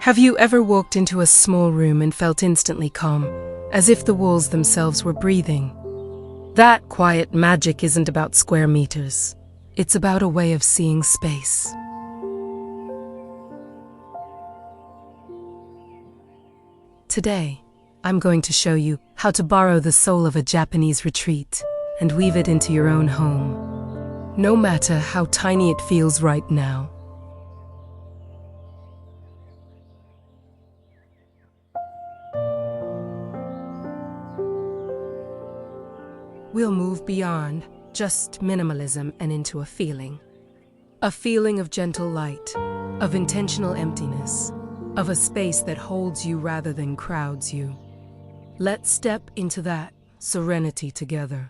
Have you ever walked into a small room and felt instantly calm, as if the walls themselves were breathing? That quiet magic isn't about square meters. It's about a way of seeing space. Today, I'm going to show you how to borrow the soul of a Japanese retreat and weave it into your own home, no matter how tiny it feels right now. We'll move beyond just minimalism and into a feeling of gentle light, of intentional emptiness, of a space that holds you rather than crowds you. Let's step into that serenity together.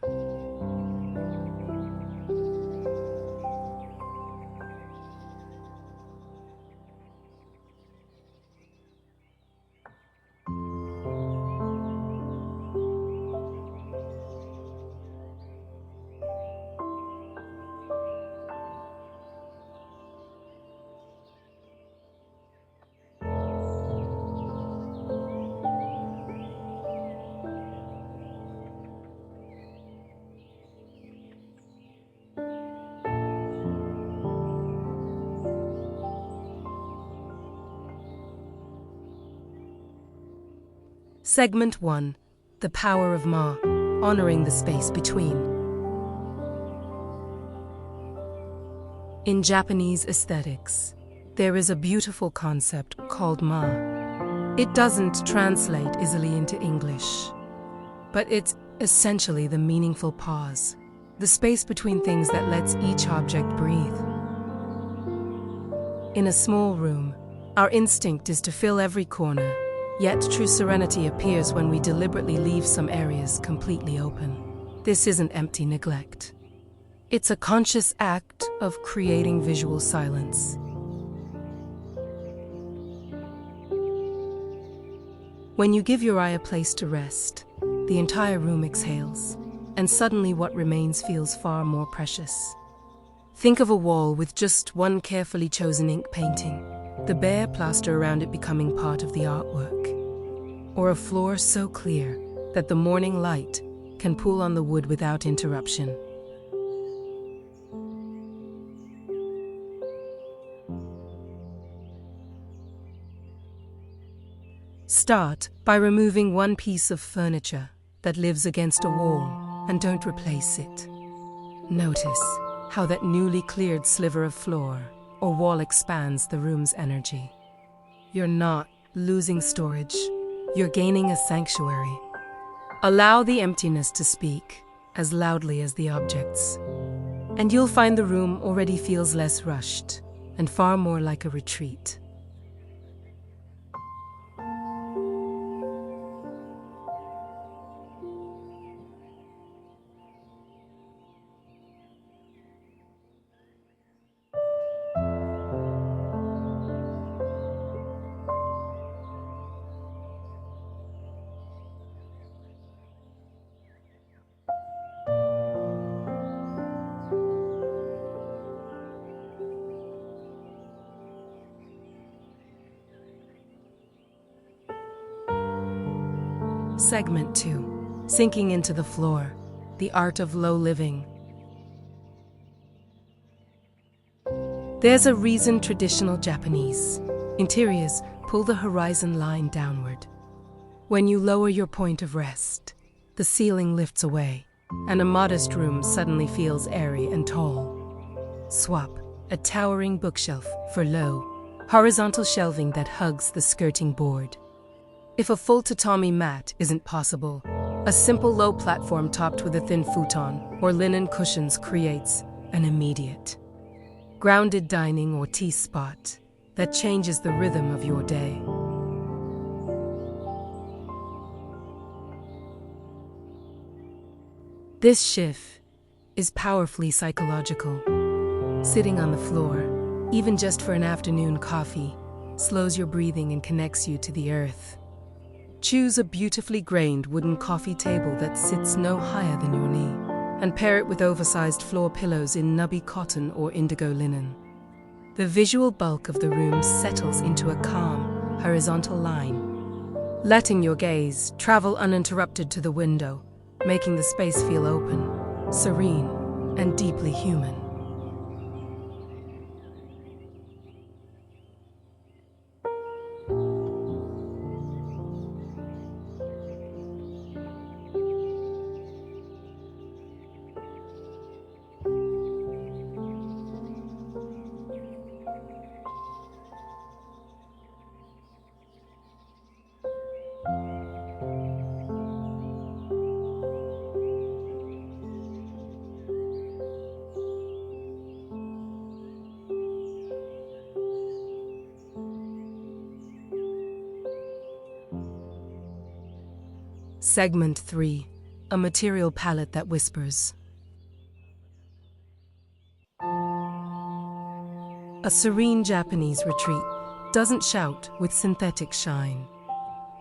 Segment 1. The Power of Ma, honoring the space between. In Japanese aesthetics, there is a beautiful concept called Ma. It doesn't translate easily into English, but it's essentially the meaningful pause, the space between things that lets each object breathe. In a small room, our instinct is to fill every corner. Yet true serenity appears when we deliberately leave some areas completely open. This isn't empty neglect. It's a conscious act of creating visual silence. When you give your eye a place to rest, the entire room exhales, and suddenly what remains feels far more precious. Think of a wall with just one carefully chosen ink painting, the bare plaster around it becoming part of the artwork. Or a floor so clear that the morning light can pool on the wood without interruption. Start by removing one piece of furniture that lives against a wall and don't replace it. Notice how that newly cleared sliver of floor or wall expands the room's energy. You're not losing storage. You're gaining a sanctuary. Allow the emptiness to speak as loudly as the objects, and you'll find the room already feels less rushed and far more like a retreat. Segment 2. Sinking into the floor, the art of low living. There's a reason traditional Japanese interiors pull the horizon line downward. When you lower your point of rest, the ceiling lifts away, and a modest room suddenly feels airy and tall. Swap a towering bookshelf for low, horizontal shelving that hugs the skirting board. If a full tatami mat isn't possible, a simple low platform topped with a thin futon or linen cushions creates an immediate, grounded dining or tea spot that changes the rhythm of your day. This shift is powerfully psychological. Sitting on the floor, even just for an afternoon coffee, slows your breathing and connects you to the earth. Choose a beautifully grained wooden coffee table that sits no higher than your knee, and pair it with oversized floor pillows in nubby cotton or indigo linen. The visual bulk of the room settles into a calm, horizontal line, letting your gaze travel uninterrupted to the window, making the space feel open, serene, and deeply human. Segment 3. A material palette that whispers. A serene Japanese retreat doesn't shout with synthetic shine.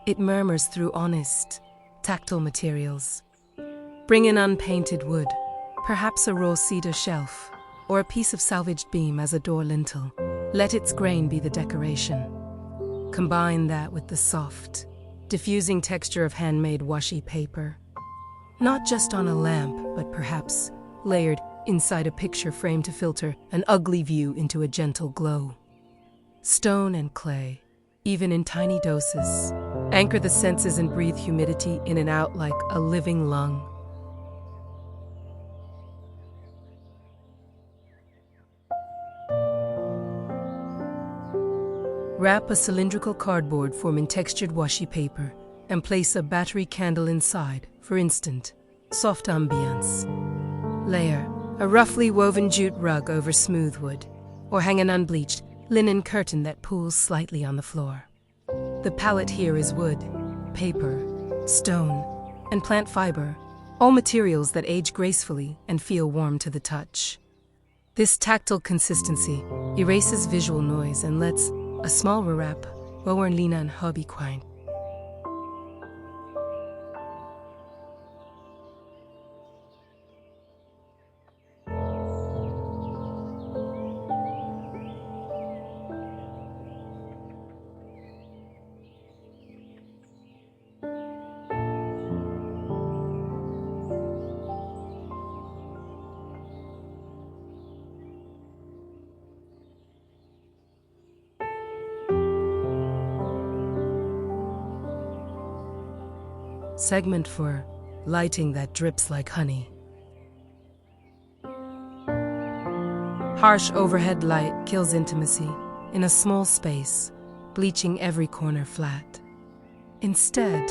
It murmurs through honest, tactile materials. Bring in unpainted wood, perhaps a raw cedar shelf, or a piece of salvaged beam as a door lintel. Let its grain be the decoration. Combine that with the soft, diffusing texture of handmade washi paper. Not just on a lamp, but perhaps layered inside a picture frame to filter an ugly view into a gentle glow. Stone and clay, even in tiny doses, anchor the senses and breathe humidity in and out like a living lung. Wrap a cylindrical cardboard forming textured washi paper and place a battery candle inside for instant, soft ambience. Layer a roughly woven jute rug over smooth wood, or hang an unbleached linen curtain that pools slightly on the floor. The palette here is wood, paper, stone, and plant fiber, all materials that age gracefully and feel warm to the touch. This tactile consistency erases visual noise and lets a small wrap lower lina and hobby quine. Segment for lighting that drips like honey. Harsh overhead light kills intimacy in a small space, bleaching every corner flat. Instead,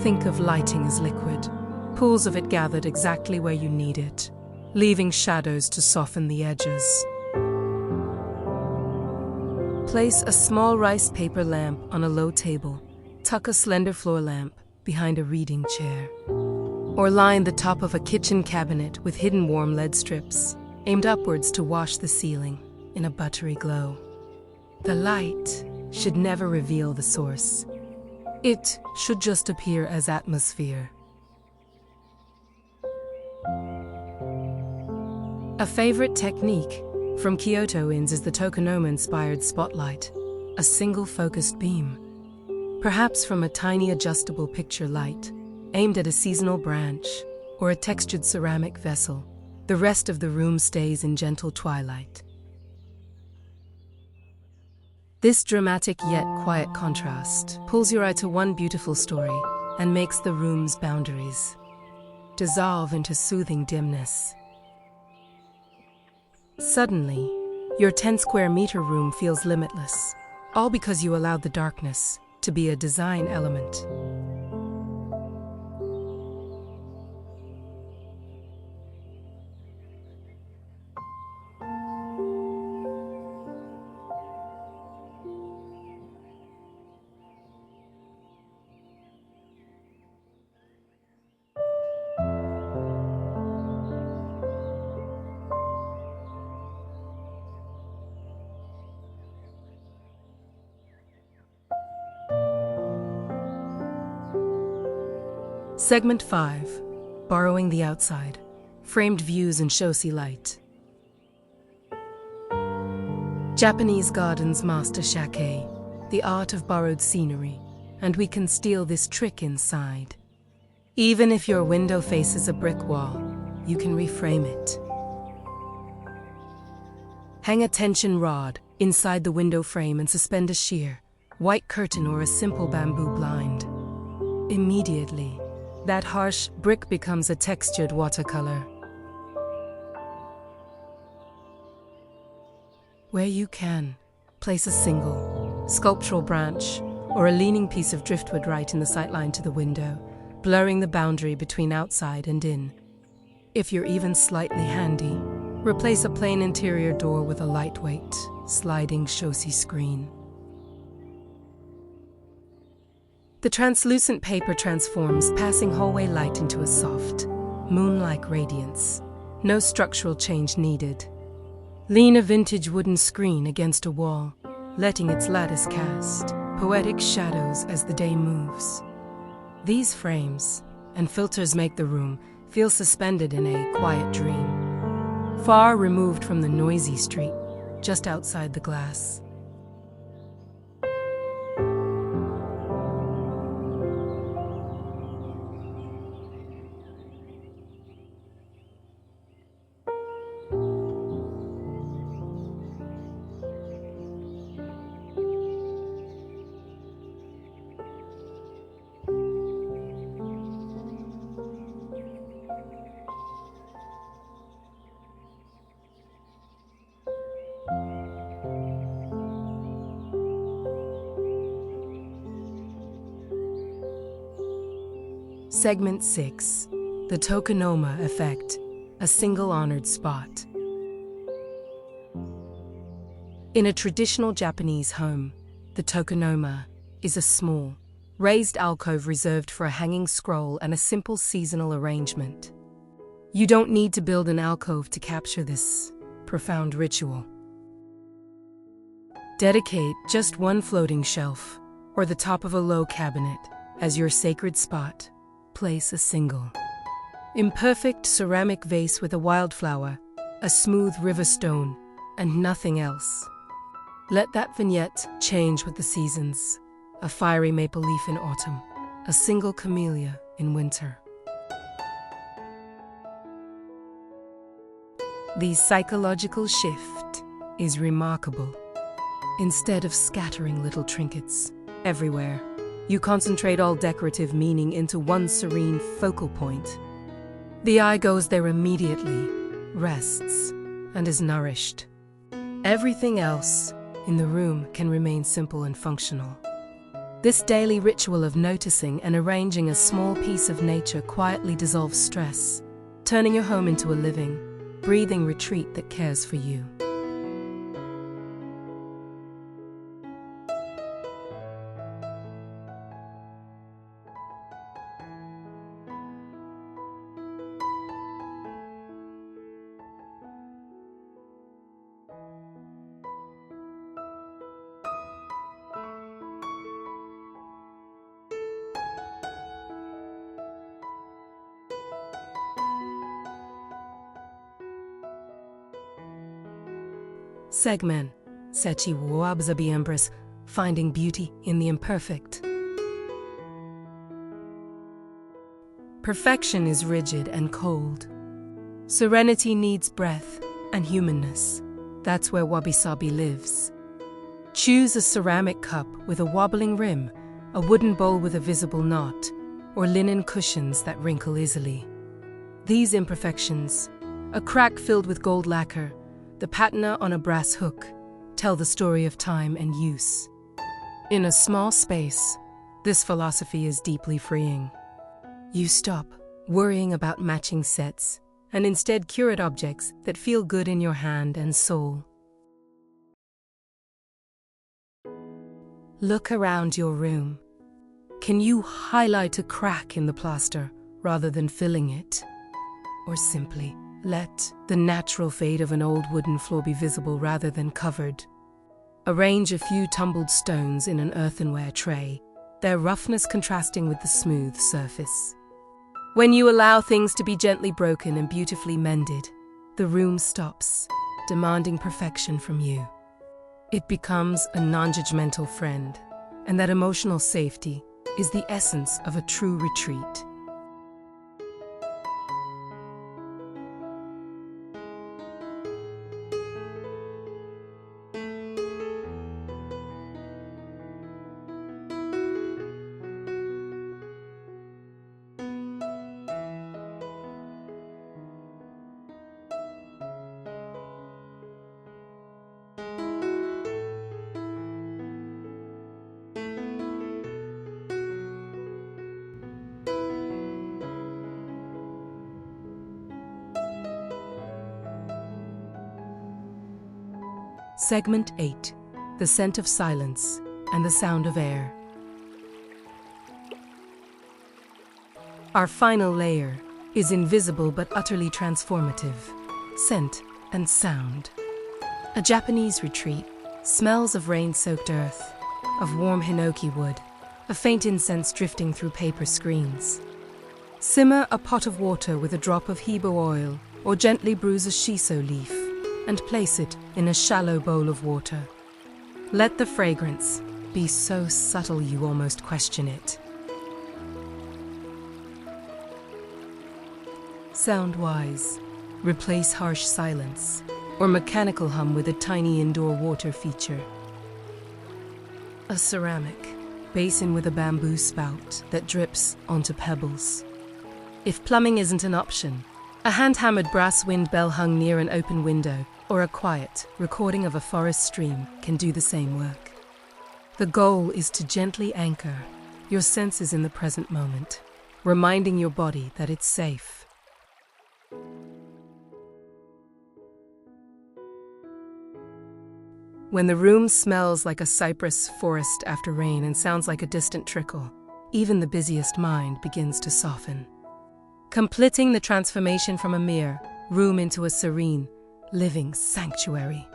think of lighting as liquid, pools of it gathered exactly where you need it, leaving shadows to soften the edges. Place a small rice paper lamp on a low table. Tuck a slender floor lamp behind a reading chair. Or line the top of a kitchen cabinet with hidden warm LED strips, aimed upwards to wash the ceiling in a buttery glow. The light should never reveal the source. It should just appear as atmosphere. A favorite technique from Kyoto Inns is the tokonoma-inspired spotlight, a single focused beam. Perhaps from a tiny adjustable picture light, aimed at a seasonal branch or a textured ceramic vessel, the rest of the room stays in gentle twilight. This dramatic yet quiet contrast pulls your eye to one beautiful story and makes the room's boundaries dissolve into soothing dimness. Suddenly, your 10-square-meter room feels limitless, all because you allowed the darkness to be a design element. Segment 5. Borrowing the outside. Framed views in shoshi light. Japanese gardens master shake, the art of borrowed scenery, and we can steal this trick inside. Even if your window faces a brick wall, you can reframe it. Hang a tension rod inside the window frame and suspend a sheer, white curtain or a simple bamboo blind. Immediately, that harsh brick becomes a textured watercolor. Where you can, place a single, sculptural branch or a leaning piece of driftwood right in the sightline to the window, blurring the boundary between outside and in. If you're even slightly handy, replace a plain interior door with a lightweight, sliding chaussee screen. The translucent paper transforms, passing hallway light into a soft, moon-like radiance. No structural change needed. Lean a vintage wooden screen against a wall, letting its lattice cast poetic shadows as the day moves. These frames and filters make the room feel suspended in a quiet dream, far removed from the noisy street just outside the glass. Segment 6. The tokonoma effect, a single honored spot. In a traditional Japanese home, the tokonoma is a small, raised alcove reserved for a hanging scroll and a simple seasonal arrangement. You don't need to build an alcove to capture this profound ritual. Dedicate just one floating shelf or the top of a low cabinet as your sacred spot. Place a single, imperfect ceramic vase with a wildflower, a smooth river stone, and nothing else. Let that vignette change with the seasons. A fiery maple leaf in autumn, a single camellia in winter. The psychological shift is remarkable. Instead of scattering little trinkets everywhere, you concentrate all decorative meaning into one serene focal point. The eye goes there immediately, rests, and is nourished. Everything else in the room can remain simple and functional. This daily ritual of noticing and arranging a small piece of nature quietly dissolves stress, turning your home into a living, breathing retreat that cares for you. Segment Sechi wabi-sabi Empress, finding beauty in the imperfect. Perfection is rigid and cold. Serenity needs breath and humanness. That's where wabi-sabi lives. Choose a ceramic cup with a wobbling rim, a wooden bowl with a visible knot, or linen cushions that wrinkle easily. These imperfections, a crack filled with gold lacquer, the patina on a brass hook, tell the story of time and use. In a small space, this philosophy is deeply freeing. You stop worrying about matching sets and instead curate objects that feel good in your hand and soul. Look around your room. Can you highlight a crack in the plaster rather than filling it? Or simply let the natural fade of an old wooden floor be visible rather than covered? Arrange a few tumbled stones in an earthenware tray, their roughness contrasting with the smooth surface. When you allow things to be gently broken and beautifully mended, the room stops, demanding perfection from you. It becomes a non-judgmental friend, and that emotional safety is the essence of a true retreat. Segment 8. The scent of silence and the sound of air. Our final layer is invisible but utterly transformative: scent and sound. A Japanese retreat, smells of rain-soaked earth, of warm hinoki wood, a faint incense drifting through paper screens. Simmer a pot of water with a drop of hebo oil, or gently bruise a shiso leaf and place it in a shallow bowl of water. Let the fragrance be so subtle you almost question it. Sound-wise, replace harsh silence or mechanical hum with a tiny indoor water feature. A ceramic basin with a bamboo spout that drips onto pebbles. If plumbing isn't an option, a hand-hammered brass wind bell hung near an open window or a quiet recording of a forest stream can do the same work. The goal is to gently anchor your senses in the present moment, reminding your body that it's safe. When the room smells like a cypress forest after rain and sounds like a distant trickle, even the busiest mind begins to soften. Completing the transformation from a mere room into a serene, living sanctuary.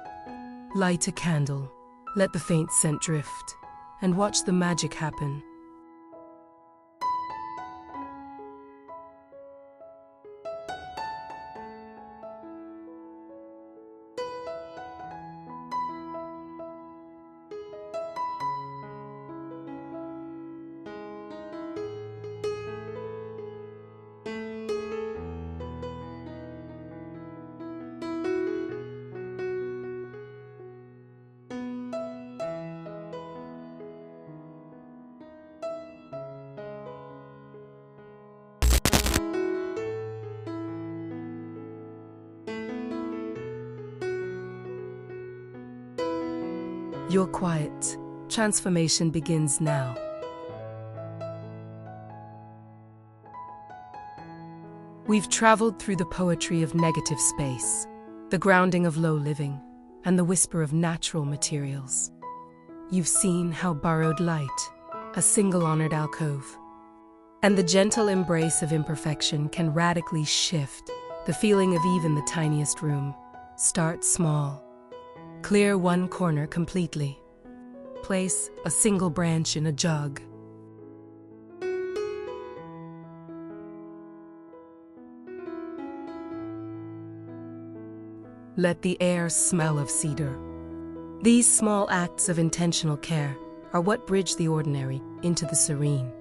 Light a candle, let the faint scent drift, and watch the magic happen. Your quiet transformation begins now. We've traveled through the poetry of negative space, the grounding of low living, and the whisper of natural materials. You've seen how borrowed light, a single honored alcove, and the gentle embrace of imperfection can radically shift the feeling of even the tiniest room. Start small. Clear one corner completely. Place a single branch in a jug. Let the air smell of cedar. These small acts of intentional care are what bridge the ordinary into the serene.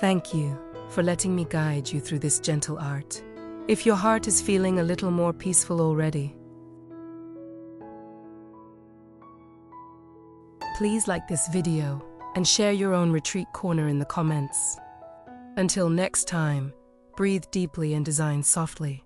Thank you for letting me guide you through this gentle art. If your heart is feeling a little more peaceful already, please like this video and share your own retreat corner in the comments. Until next time, breathe deeply and design softly.